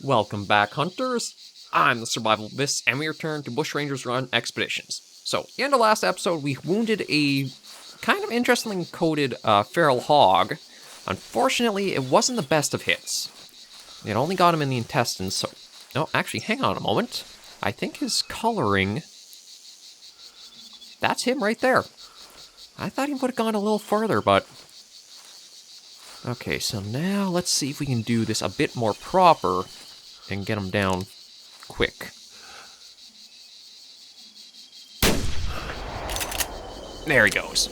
Welcome back, hunters. I'm the SurvivalVis, and we return to Bushrangers Run Expeditions. So, in the last episode, we wounded a kind of interestingly coded feral hog. Unfortunately, it wasn't the best of hits. It only got him in the intestines, so... No, actually, hang on a moment. I think his coloring... That's him right there. I thought he would have gone a little further, but... Okay, so now let's see if we can do this a bit more proper and get him down quick. There he goes.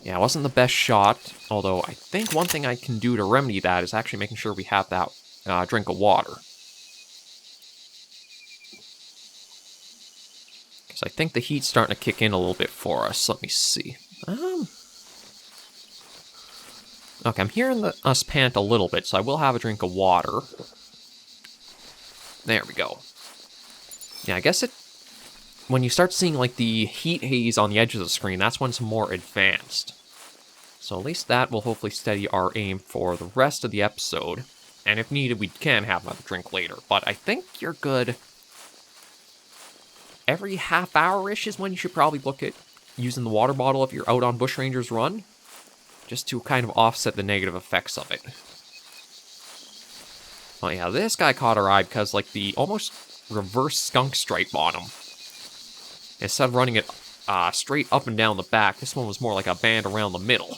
Yeah, it wasn't the best shot, although I think one thing I can do to remedy that is actually making sure we have that drink of water. Because I think the heat's starting to kick in a little bit for us. Let me see. Okay, I'm hearing us pant a little bit, so I will have a drink of water. There we go. Yeah, I guess when you start seeing like the heat haze on the edge of the screen, that's when it's more advanced. So at least that will hopefully steady our aim for the rest of the episode. And if needed, we can have another drink later. But I think you're good. Every half hour-ish is when you should probably look at using the water bottle if you're out on Bushrangers Run. Just to kind of offset the negative effects of it. Oh yeah, this guy caught our eye because, like, the almost reverse skunk stripe on him. Instead of running it straight up and down the back, this one was more like a band around the middle.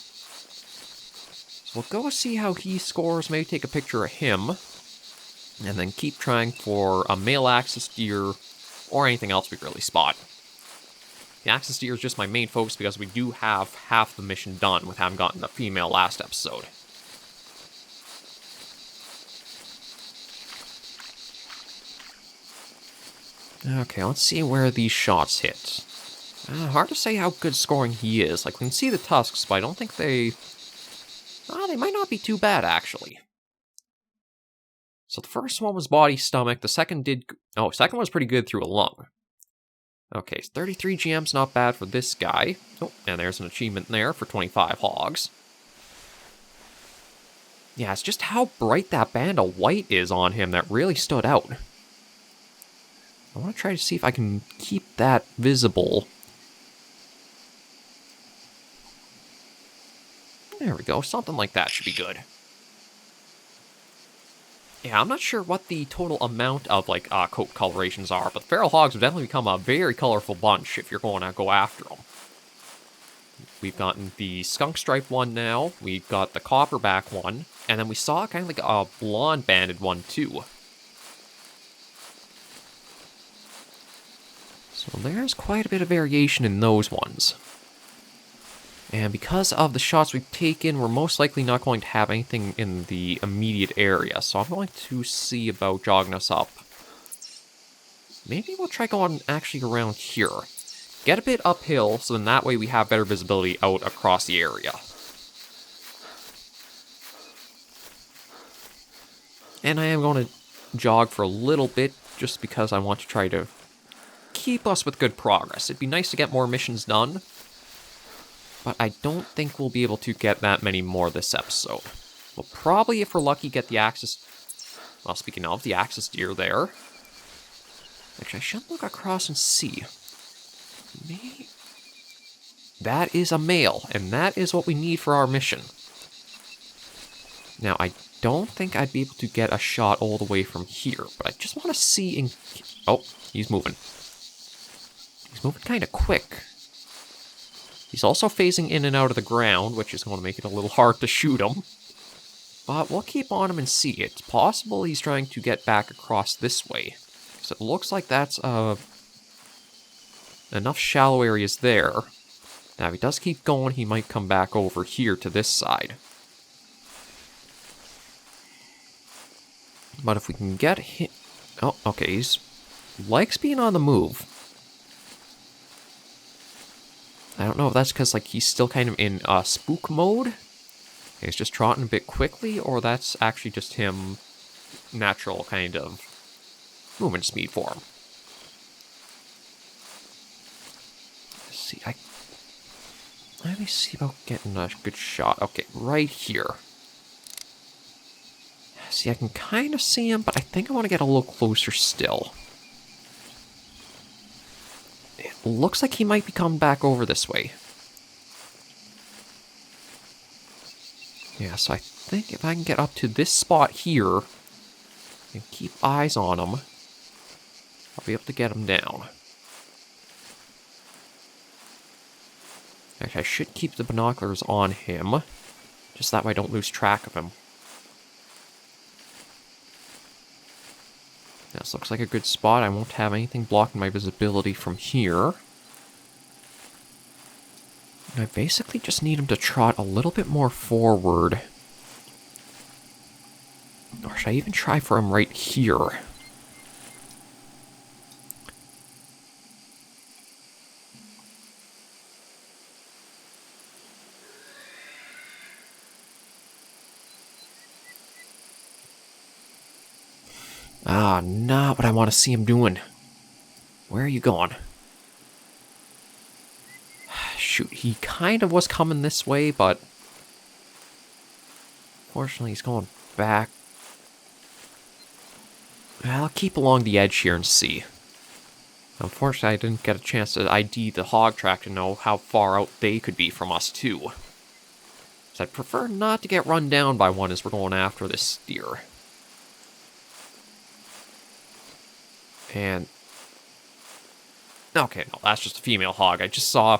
So we'll go see how he scores, maybe take a picture of him, and then keep trying for a male axis deer, or anything else we really spot. The axis deer is just my main focus because we do have half the mission done with having gotten the female last episode. Okay, let's see where these shots hit. Hard to say how good scoring he is. Like, we can see the tusks, but I don't think they... they might not be too bad, actually. So the first one was body, stomach. The second did... Oh, second was pretty good through a lung. Okay, 33 GM's not bad for this guy. Oh, and there's an achievement there for 25 hogs. Yeah, it's just how bright that band of white is on him that really stood out. I want to try to see if I can keep that visible. There we go, something like that should be good. Yeah, I'm not sure what the total amount of, like, coat colorations are, but feral hogs have definitely become a very colorful bunch if you're going to go after them. We've gotten the skunk stripe one now, we've got the copperback one, and then we saw kind of like a blonde banded one too. So there's quite a bit of variation in those ones. And because of the shots we've taken, we're most likely not going to have anything in the immediate area. So I'm going to see about jogging us up. Maybe we'll try going actually around here. Get a bit uphill, so then that way we have better visibility out across the area. And I am going to jog for a little bit, just because I want to try to keep us with good progress. It'd be nice to get more missions done. But I don't think we'll be able to get that many more this episode. We'll probably, if we're lucky, get the axis... Well, speaking of, the axis deer there. Actually, I should look across and see. Maybe... That is a male, and that is what we need for our mission. Now, I don't think I'd be able to get a shot all the way from here, but I just want to see in... Oh, he's moving. He's moving kind of quick. He's also phasing in and out of the ground, which is going to make it a little hard to shoot him. But we'll keep on him and see. It's possible he's trying to get back across this way. So it looks like that's enough shallow areas there. Now, if he does keep going, he might come back over here to this side. But if we can get him... Oh, okay, he's... likes being on the move. I don't know if that's because, like, he's still kind of in spook mode. He's just trotting a bit quickly, or that's actually just him natural kind of movement speed for him. Let's see, let me see about getting a good shot. Okay, right here. See, I can kind of see him, but I think I want to get a little closer still. It looks like he might be coming back over this way. Yeah, so I think if I can get up to this spot here and keep eyes on him, I'll be able to get him down. Actually, I should keep the binoculars on him, just that way I don't lose track of him. This looks like a good spot. I won't have anything blocking my visibility from here. I basically just need him to trot a little bit more forward. Or should I even try for him right here? Ah, not what I want to see him doing. Where are you going? Shoot, he kind of was coming this way, but fortunately he's going back. I'll keep along the edge here and see. Unfortunately, I didn't get a chance to ID the hog track to know how far out they could be from us, too. So I'd prefer not to get run down by one as we're going after this steer. And... okay, no, that's just a female hog. I just saw, I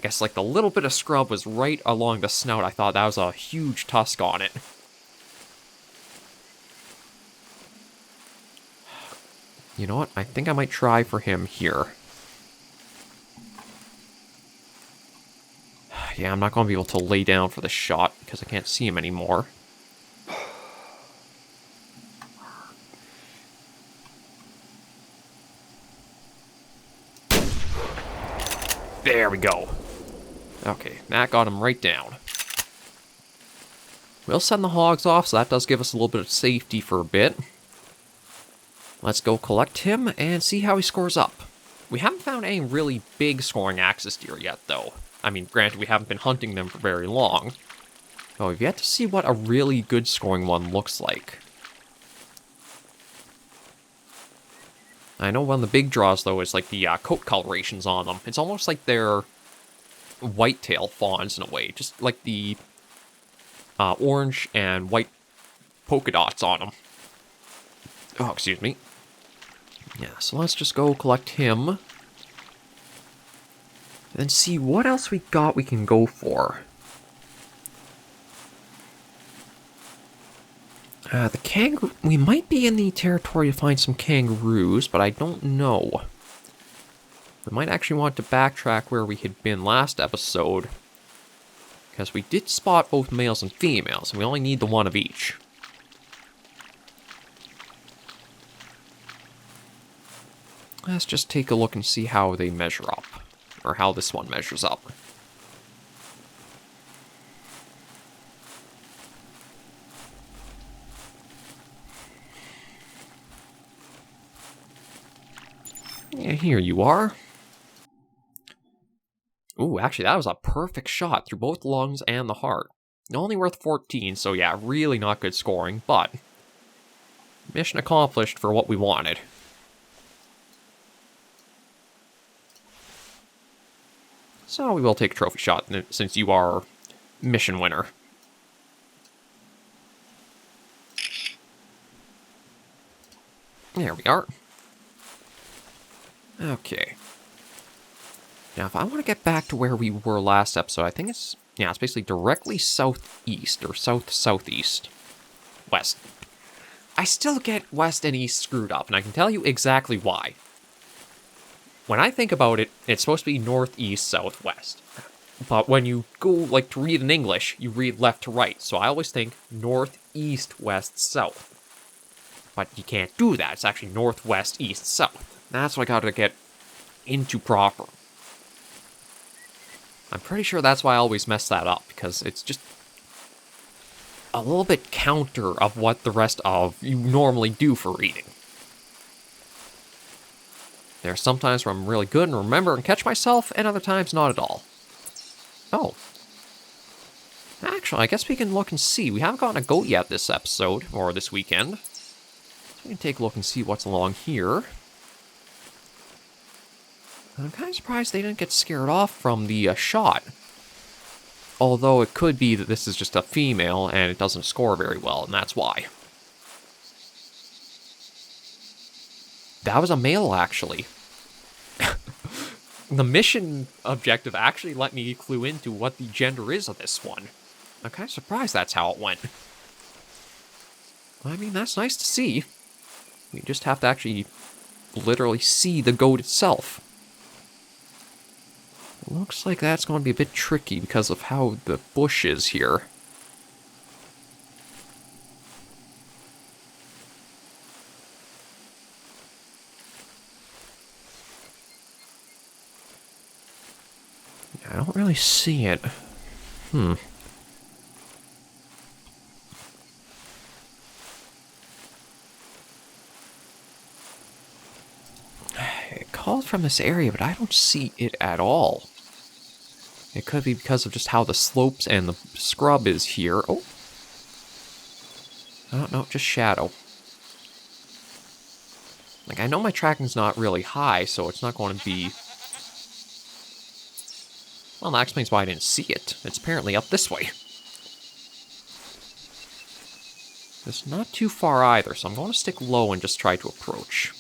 guess, like, the little bit of scrub was right along the snout. I thought that was a huge tusk on it. You know what? I think I might try for him here. Yeah, I'm not going to be able to lay down for the shot because I can't see him anymore. There we go. Okay, that got him right down. We'll send the hogs off, so that does give us a little bit of safety for a bit. Let's go collect him and see how he scores up. We haven't found any really big scoring axis deer yet, though. I mean, granted, we haven't been hunting them for very long. But we've yet to see what a really good scoring one looks like. I know one of the big draws, though, is like the coat colorations on them. It's almost like they're whitetail fawns in a way. Just like the orange and white polka dots on them. Oh, excuse me. Yeah, so let's just go collect him. And see what else we got we can go for. The kangaroo... we might be in the territory to find some kangaroos, but I don't know. We might actually want to backtrack where we had been last episode. Because we did spot both males and females, and we only need the one of each. Let's just take a look and see how they measure up. Or how this one measures up. Yeah, here you are. Ooh, actually, that was a perfect shot through both lungs and the heart. Only worth 14, so yeah, really not good scoring, but mission accomplished for what we wanted. So we will take a trophy shot, since you are mission winner. There we are. Okay. Now, if I want to get back to where we were last episode, I think it's, yeah, it's basically directly southeast, or south-southeast. West. I still get west and east screwed up, and I can tell you exactly why. When I think about it, it's supposed to be northeast, southwest. But when you go, like, to read in English, you read left to right. So I always think northeast, west, south. But you can't do that. It's actually northwest, east, south. That's what I gotta get into proper. I'm pretty sure that's why I always mess that up, because it's just a little bit counter of what the rest of you normally do for reading. There are some times where I'm really good and remember and catch myself, and other times not at all. Oh. Actually, I guess we can look and see. We haven't gotten a goat yet this episode, or this weekend. So we can take a look and see what's along here. I'm kind of surprised they didn't get scared off from the shot. Although it could be that this is just a female and it doesn't score very well, and that's why. That was a male, actually. The mission objective actually let me clue into what the gender is of this one. I'm kind of surprised that's how it went. I mean, that's nice to see. We just have to actually literally see the goat itself. Looks like that's going to be a bit tricky because of how the bush is here. I don't really see it. It called from this area, but I don't see it at all. It could be because of just how the slopes and the scrub is here. Oh. No, just shadow. Like, I know my tracking's not really high, so it's not going to be... Well, that explains why I didn't see it. It's apparently up this way. It's not too far either, so I'm going to stick low and just try to approach.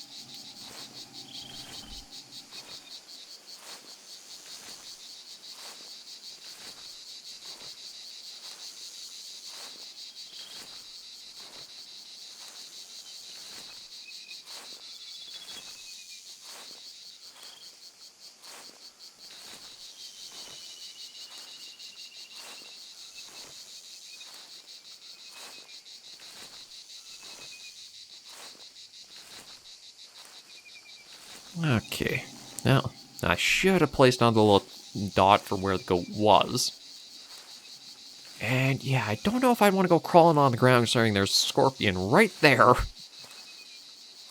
Okay, now, I should have placed another little dot for where the goat was. And yeah, I don't know if I'd want to go crawling on the ground considering there's a scorpion right there.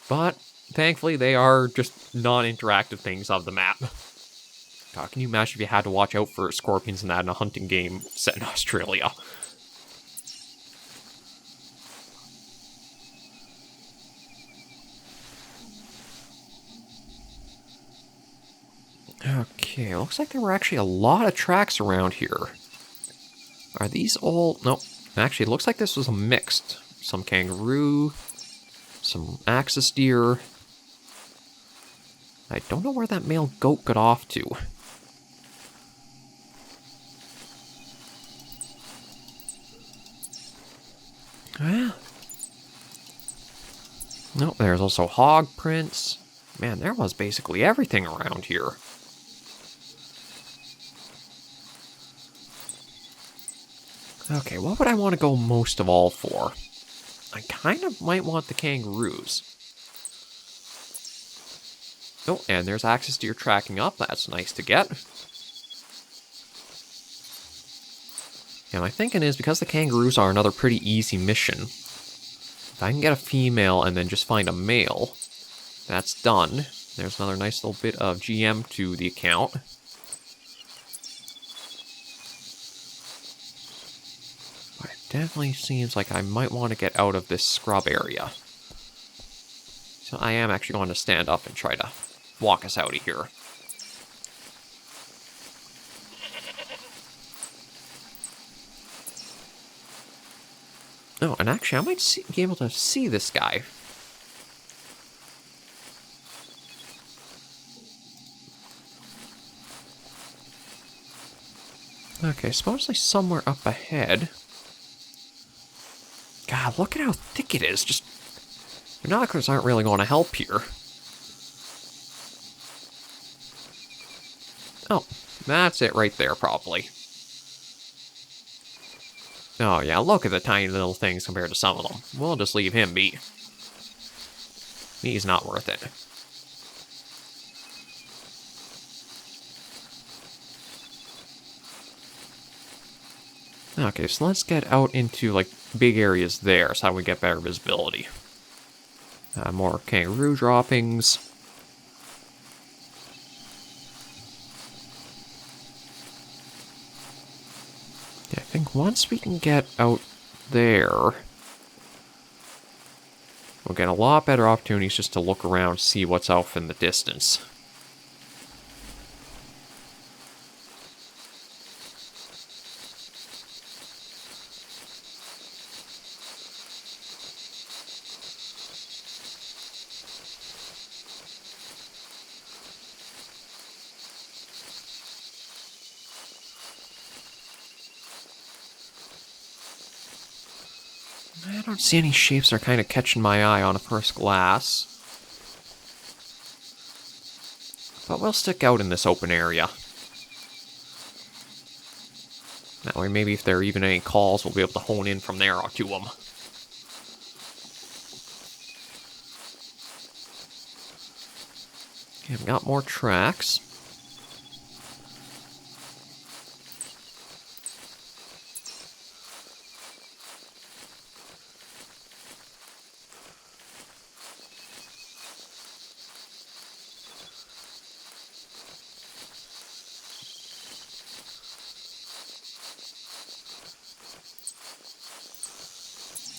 But, thankfully, they are just non-interactive things of the map. God, can you imagine if you had to watch out for scorpions in that in a hunting game set in Australia? Okay, looks like there were actually a lot of tracks around here. Are these all... Nope. Actually, it looks like this was a mixed. Some kangaroo, some axis deer. I don't know where that male goat got off to. Well... No, there's also hog prints. Man, there was basically everything around here. Okay, what would I want to go most of all for? I kind of might want the kangaroos. Oh, and there's axis deer tracking up. That's nice to get. And my thinking is, because the kangaroos are another pretty easy mission, if I can get a female and then just find a male, that's done. There's another nice little bit of GM to the account. But it definitely seems like I might want to get out of this scrub area. So I am actually going to stand up and try to walk us out of here. Oh, and actually I might be able to see this guy. Okay, supposedly somewhere up ahead. God, look at how thick it is. Just binoculars aren't really going to help here. Oh, that's it right there, probably. Oh yeah, look at the tiny little things compared to some of them. We'll just leave him be. He's not worth it. Okay, so let's get out into, like, big areas there, so we get better visibility. More kangaroo droppings. I think once we can get out there, we'll get a lot better opportunities just to look around, see what's off in the distance. I don't see any shapes that are kind of catching my eye on a first glass. But we'll stick out in this open area. That way maybe if there are even any calls, we'll be able to hone in from there to them. Okay, I've got more tracks.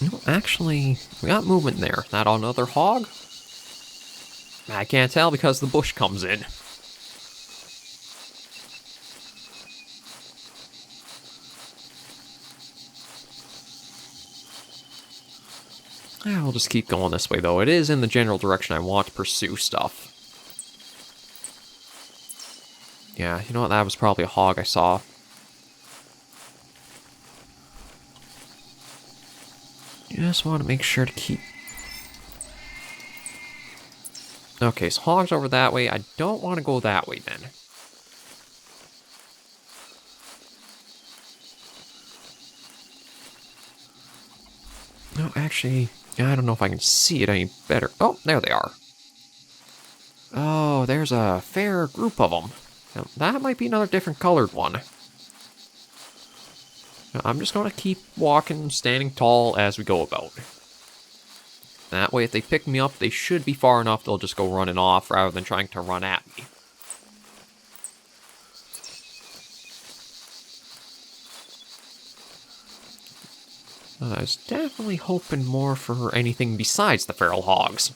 No, actually, we got movement there. That another hog? I can't tell because the bush comes in. We'll just keep going this way, though. It is in the general direction I want to pursue stuff. Yeah, you know what? That was probably a hog I saw. Just want to make sure to keep... Okay, so hogs over that way. I don't want to go that way, then. No, actually, I don't know if I can see it any better. Oh, there they are. Oh, there's a fair group of them. Now, that might be another different colored one. Now, I'm just going to keep walking, standing tall as we go about. That way, if they pick me up, they should be far enough they'll just go running off rather than trying to run at me. I was definitely hoping more for anything besides the feral hogs.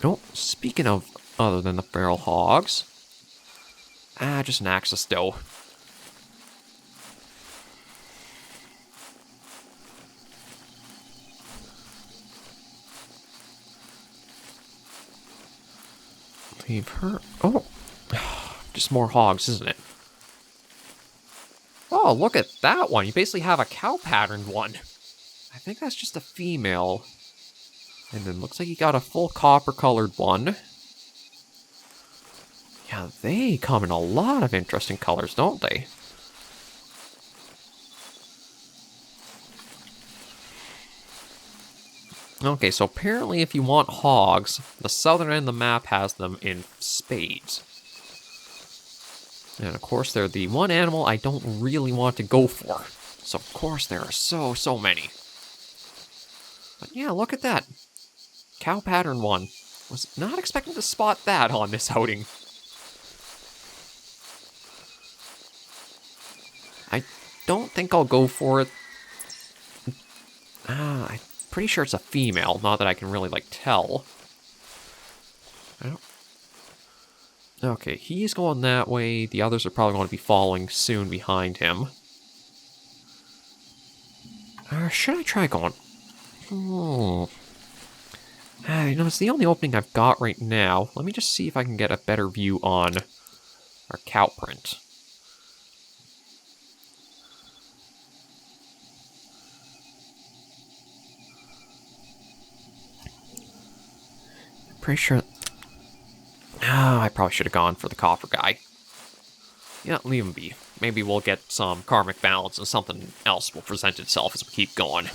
Oh, speaking of other than the feral hogs... just an axis doe. Leave her... Oh! Just more hogs, isn't it? Oh, look at that one. You basically have a cow-patterned one. I think that's just a female. And then looks like you got a full copper-colored one. Yeah, they come in a lot of interesting colors, don't they? Okay, so apparently if you want hogs, the southern end of the map has them in spades. And of course, they're the one animal I don't really want to go for. So of course there are so many. But yeah, look at that. Cow pattern one. Was not expecting to spot that on this outing. I don't think I'll go for it. I'm pretty sure it's a female, not that I can really, tell. I don't... Okay, he's going that way. The others are probably going to be following soon behind him. Or should I try going... it's the only opening I've got right now. Let me just see if I can get a better view on our cow print. Pretty sure... I probably should have gone for the copper guy. Yeah, leave him be. Maybe we'll get some karmic balance and something else will present itself as we keep going.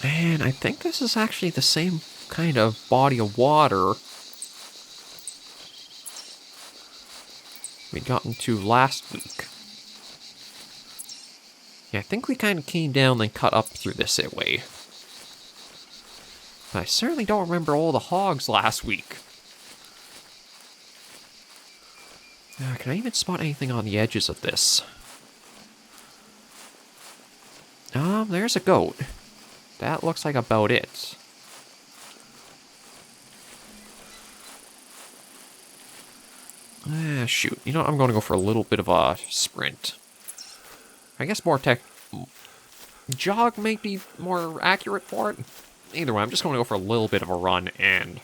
And I think this is actually the same kind of body of water we got into last week. Yeah, I think we kind of came down and cut up through this way. But I certainly don't remember all the hogs last week. Can I even spot anything on the edges of this? There's a goat. That looks like about it. Shoot. You know what? I'm going to go for a little bit of a sprint. I guess more jog might be more accurate for it. Either way, I'm just going to go for a little bit of a run and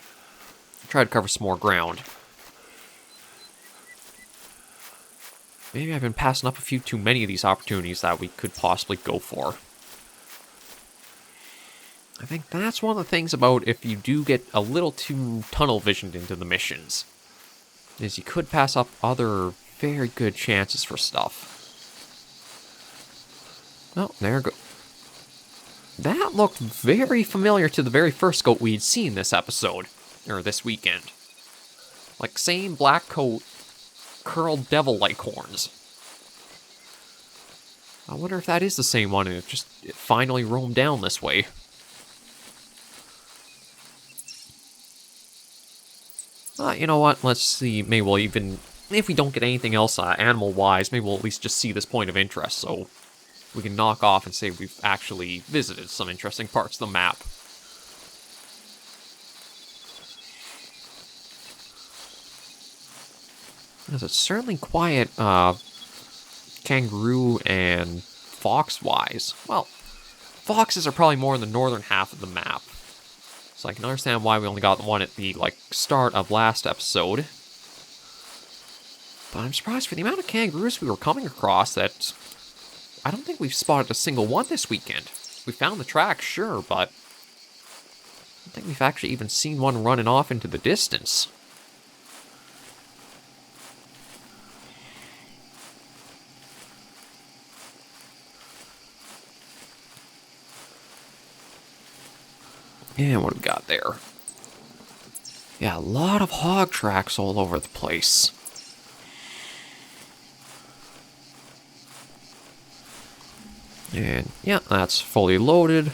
try to cover some more ground. Maybe I've been passing up a few too many of these opportunities that we could possibly go for. I think that's one of the things about if you do get a little too tunnel visioned into the missions, is you could pass up other very good chances for stuff. Oh, there we go. That looked very familiar to the very first goat we'd seen this episode, or this weekend. Like, same black coat, curled devil-like horns. I wonder if that is the same one and it finally roamed down this way. You know what? Let's see. Maybe we'll even, if we don't get anything else animal-wise, maybe we'll at least just see this point of interest, so we can knock off and say we've actually visited some interesting parts of the map. Because it's certainly quiet, kangaroo and fox-wise. Well, foxes are probably more in the northern half of the map. So I can understand why we only got one at the, start of last episode. But I'm surprised for the amount of kangaroos we were coming across that I don't think we've spotted a single one this weekend. We found the track, sure, but I don't think we've actually even seen one running off into the distance. And what do we got there? Yeah, a lot of hog tracks all over the place. And yeah, that's fully loaded.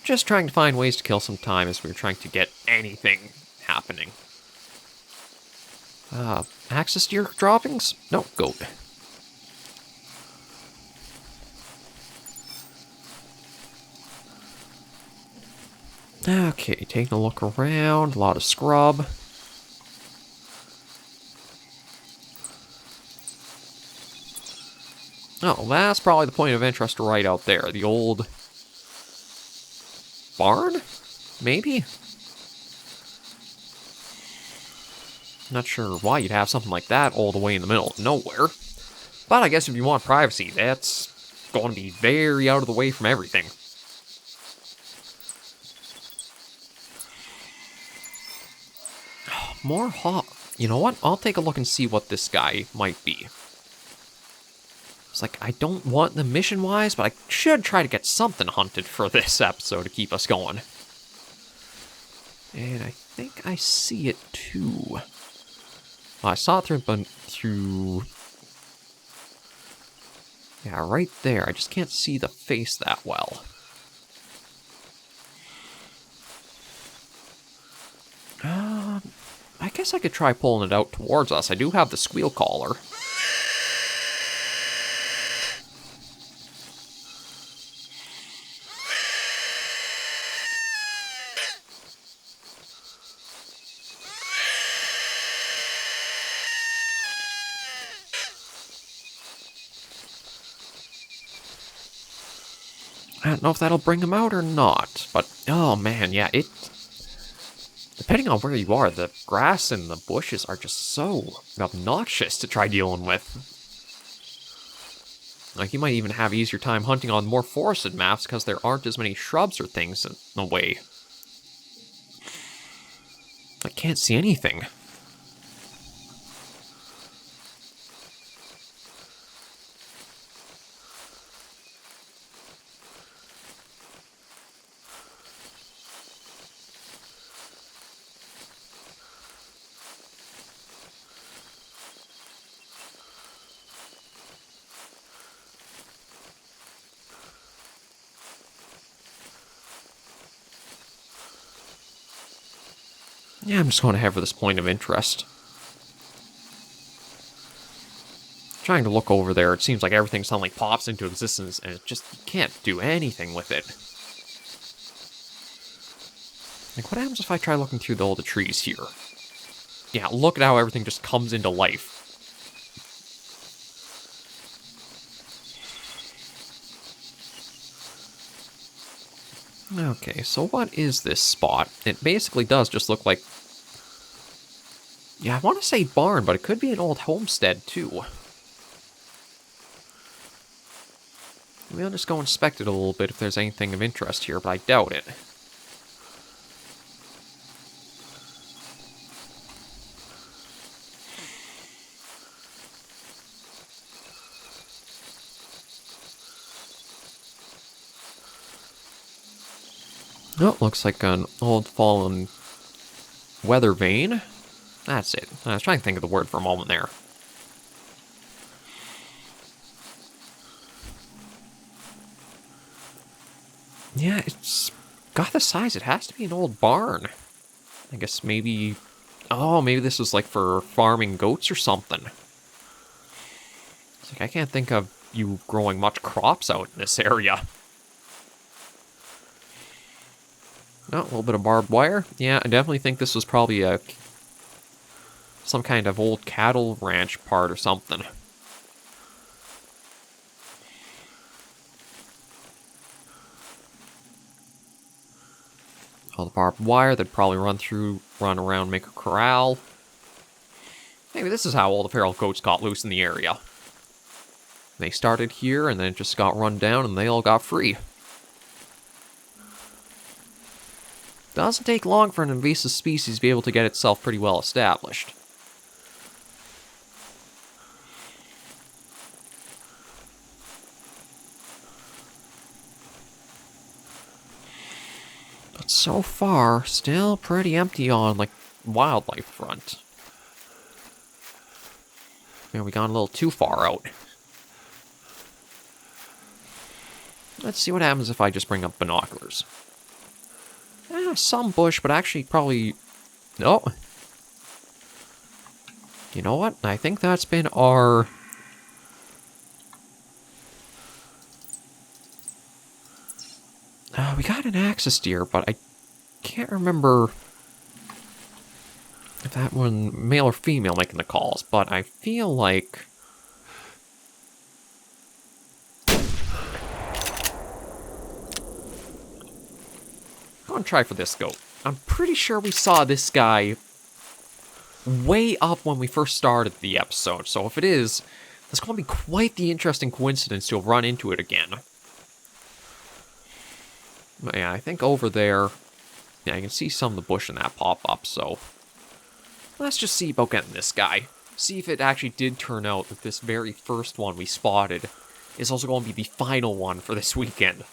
Just trying to find ways to kill some time as we're trying to get anything happening. Access to your droppings? No, goat. Okay, taking a look around, a lot of scrub. Oh, that's probably the point of interest right out there. The old barn? Maybe? Not sure why you'd have something like that all the way in the middle of nowhere. But I guess if you want privacy, that's going to be very out of the way from everything. More hog. You know what? I'll take a look and see what this guy might be. It's like, I don't want them mission-wise, but I should try to get something hunted for this episode to keep us going. And I think I see it too. Well, I saw it through... Yeah, right there. I just can't see the face that well. I guess I could try pulling it out towards us. I do have the squeal collar. I don't know if that'll bring him out or not, but oh man, yeah, depending on where you are, the grass and the bushes are just so obnoxious to try dealing with. Like, you might even have easier time hunting on more forested maps because there aren't as many shrubs or things in the way. I can't see anything. Yeah, I'm just going to head for this point of interest. Trying to look over there, it seems like everything suddenly pops into existence, and it just, you can't do anything with it. Like, what happens if I try looking through all the trees here? Yeah, look at how everything just comes into life. Okay, so what is this spot? It basically does just look like... Yeah, I want to say barn, but it could be an old homestead, too. Maybe I'll just go inspect it a little bit if there's anything of interest here, but I doubt it. Oh, looks like an old fallen weather vane. That's it. I was trying to think of the word for a moment there. Yeah, it's got the size. It has to be an old barn. I guess maybe... Oh, maybe this was like for farming goats or something. It's like, I can't think of you growing much crops out in this area. Oh, a little bit of barbed wire. Yeah, I definitely think this was probably some kind of old cattle ranch part or something. All the barbed wire that'd probably run around, make a corral. Maybe this is how all the feral goats got loose in the area. They started here, and then it just got run down, and they all got free. Doesn't take long for an invasive species to be able to get itself pretty well established. But so far, still pretty empty on, like, wildlife front. Maybe we got a little too far out. Let's see what happens if I just bring up binoculars. Some bush, but actually probably... No. You know what? I think that's been our... we got an axis deer, but I can't remember if that one male or female making the calls, but I feel like... I'm gonna try for this goat. I'm pretty sure we saw this guy way up when we first started the episode, so if it is, it's going to be quite the interesting coincidence to have run into it again. But yeah, I think over there, yeah, I can see some of the bush in that pop up, so let's just see about getting this guy. See if it actually did turn out that this very first one we spotted is also going to be the final one for this weekend.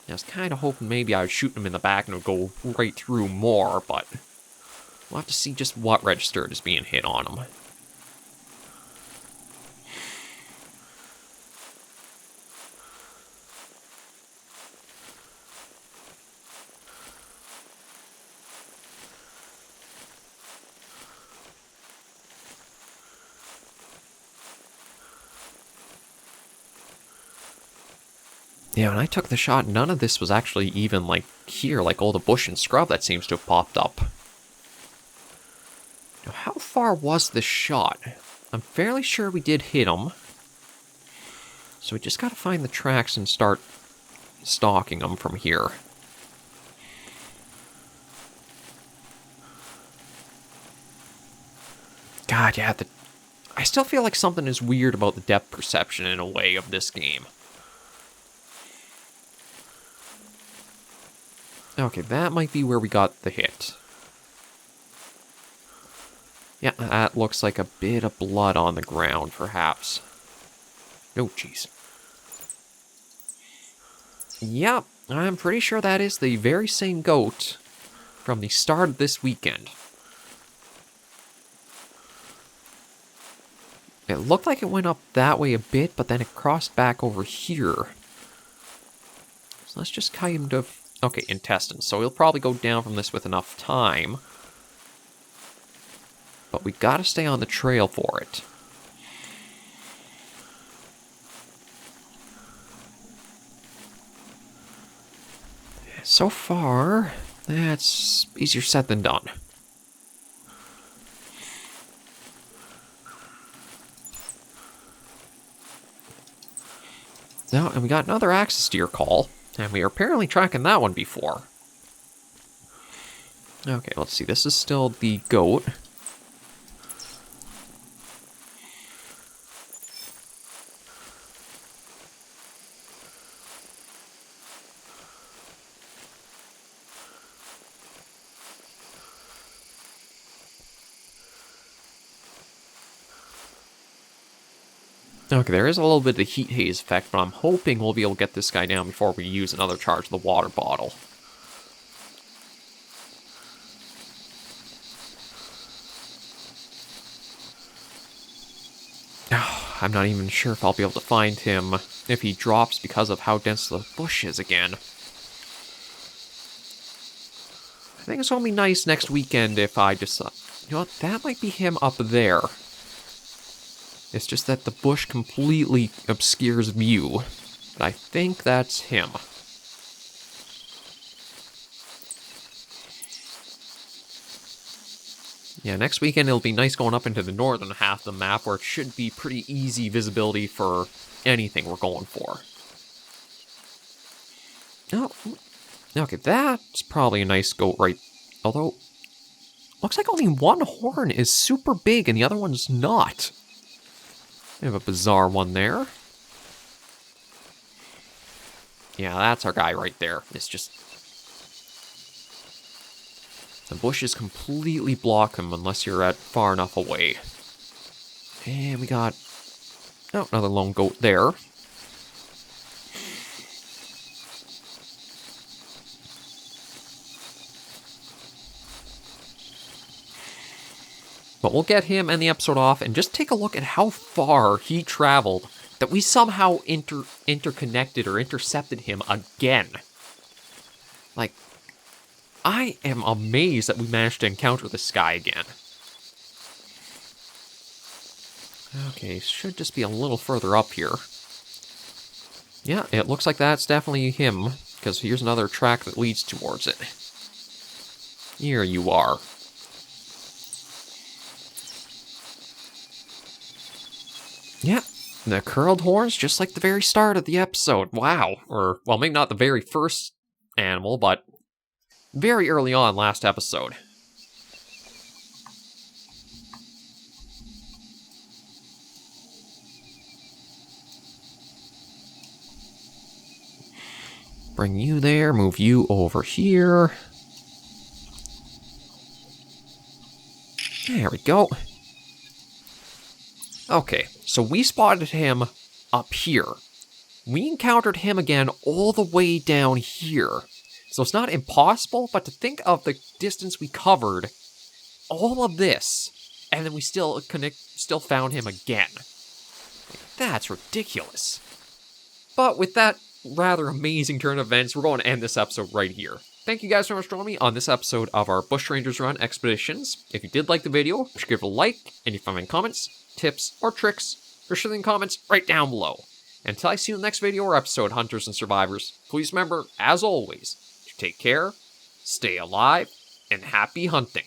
I was kind of hoping maybe I would shoot him in the back and it would go right through more, but we'll have to see just what register is being hit on him. Yeah, when I took the shot, none of this was actually even, like, here, like all the bush and scrub that seems to have popped up. Now, how far was this shot? I'm fairly sure we did hit him. So we just gotta find the tracks and start stalking them from here. God, yeah, I still feel like something is weird about the depth perception in a way of this game. Okay, that might be where we got the hit. Yeah, that looks like a bit of blood on the ground, perhaps. Oh, jeez. Yep, I'm pretty sure that is the very same goat from the start of this weekend. It looked like it went up that way a bit, but then it crossed back over here. So let's just kind of Okay, intestines. So he'll probably go down from this with enough time. But we gotta stay on the trail for it. So far, that's easier said than done. Now, and we got another access deer call, and we are apparently tracking that one before. Okay, let's see. This is still the goat. Okay, there is a little bit of the heat haze effect, but I'm hoping we'll be able to get this guy down before we use another charge of the water bottle. I'm not even sure if I'll be able to find him if he drops because of how dense the bush is again. I think it's going to be nice next weekend if I decide... You know what? That might be him up there. It's just that the bush completely obscures view. But I think that's him. Yeah, next weekend it'll be nice going up into the northern half of the map where it should be pretty easy visibility for anything we're going for. Oh, okay, that's probably a nice goat right... Although, looks like only one horn is super big and the other one's not. We have a bizarre one there. Yeah, that's our guy right there. It's just... The bushes completely block him unless you're at far enough away. And we got... Oh, another lone goat there. But we'll get him and the episode off and just take a look at how far he traveled that we somehow interconnected or intercepted him again. Like, I am amazed that we managed to encounter this guy again. Okay, should just be a little further up here. Yeah, it looks like that's definitely him, because here's another track that leads towards it. Here you are. Yeah, the curled horns, just like the very start of the episode. Wow. Or, well, maybe not the very first animal, but very early on last episode. Bring you there, move you over here. There we go. Okay, so we spotted him up here. We encountered him again all the way down here. So it's not impossible, but to think of the distance we covered, all of this, and then we still found him again. That's ridiculous. But with that rather amazing turn of events, we're going to end this episode right here. Thank you guys so much for joining me on this episode of our Bushrangers Run Expeditions. If you did like the video, be sure to give it a like, and if you have any comments, tips, or tricks, or share them in the comments right down below. Until I see you in the next video or episode, Hunters and Survivors, please remember, as always, to take care, stay alive, and happy hunting.